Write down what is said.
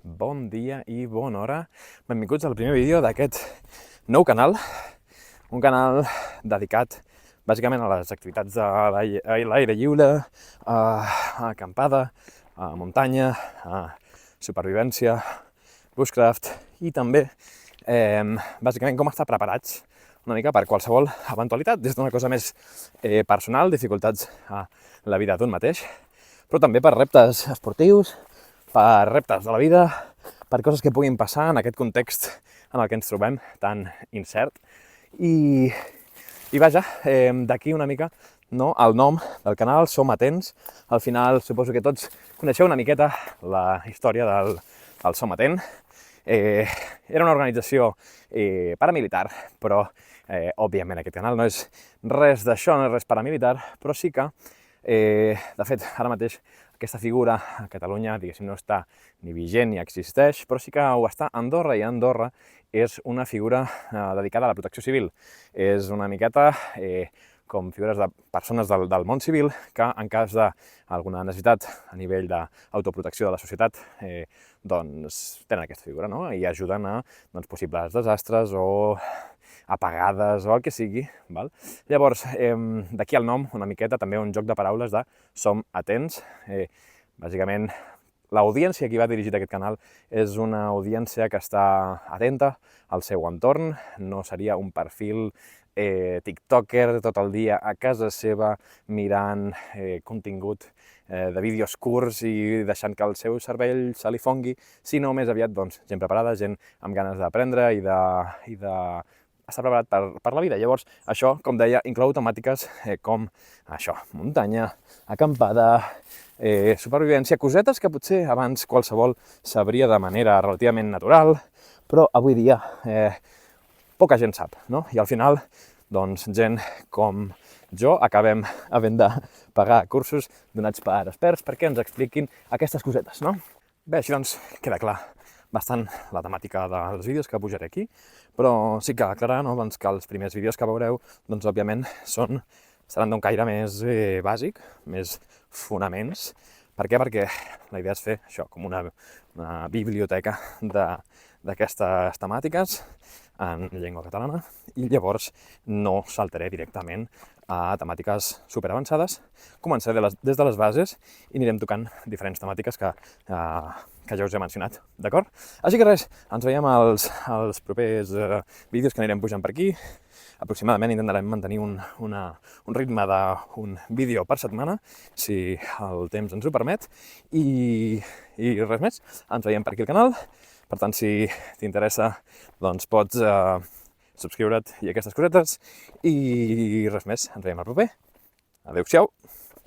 Bon dia i bona hora. Benvinguts al primer vídeo d'aquest nou canal, un canal dedicat bàsicament a les activitats a l'aire lliure, a acampada, a muntanya, a supervivència, bushcraft i també bàsicament com estar preparats una mica per qualsevol eventualitat, des d'una cosa més personal, dificultats a la vida d'un mateix, però també per reptes esportius, per reptes de la vida, per coses que puguin passar en aquest context en el que ens trobem tan incert. I vaja, d'aquí una mica el nom del canal, Som Atents. Al final suposo que tots coneixeu una miqueta la història del Som Atent. Era una organització paramilitar, però òbviament aquest canal no és res d'això, no és res paramilitar, però sí que, de fet, ara mateix aquesta figura a Catalunya, diguéssim, no està ni vigent ni existeix, però sí que ho està a Andorra, i Andorra és una figura dedicada a la protecció civil. És una miqueta com figures de persones del món civil que, en cas d'alguna necessitat a nivell d'autoprotecció de la societat, doncs tenen aquesta figura, no? I ajuden a possibles desastres o apagades o el que sigui. Val? Llavors, d'aquí el nom, una miqueta, també un joc de paraules de Som Atents. Bàsicament, l'audiència que va dirigit aquest canal és una audiència que està atenta al seu entorn, no seria un perfil tiktoker tot el dia a casa seva mirant contingut de vídeos curts i deixant que el seu cervell se li fongui, sinó més aviat gent preparada, gent amb ganes d'aprendre i de estar preparat per la vida. Llavors, això, com deia, inclou temàtiques com això, muntanya, acampada, supervivència, cosetes que potser abans qualsevol sabria de manera relativament natural, però avui dia poca gent sap, no? I al final, doncs, gent com jo acabem havent de pagar cursos donats per experts perquè ens expliquin aquestes cosetes, no? Bé, així doncs queda clar bastant la temàtica dels vídeos que pujaré aquí, però sí que aclarar, no, doncs, que els primers vídeos que veureu, doncs, òbviament, seran d'un caire més bàsic, més fonaments. Per què? Perquè la idea és fer això, com una biblioteca d'aquestes temàtiques en llengua catalana, i llavors no saltaré directament a temàtiques superavançades. Començaré des de les bases i anirem tocant diferents temàtiques que ja us he mencionat, d'acord? Així que res, ens veiem als propers vídeos que anirem pujant per aquí. Aproximadament intentarem mantenir un ritme d'un vídeo per setmana, si el temps ens ho permet, i res més. Ens veiem per aquí al canal. Per tant, si t'interessa, doncs pots subscriure't i aquestes cosetes, i res més. Ens veiem al proper. Adéu-siau!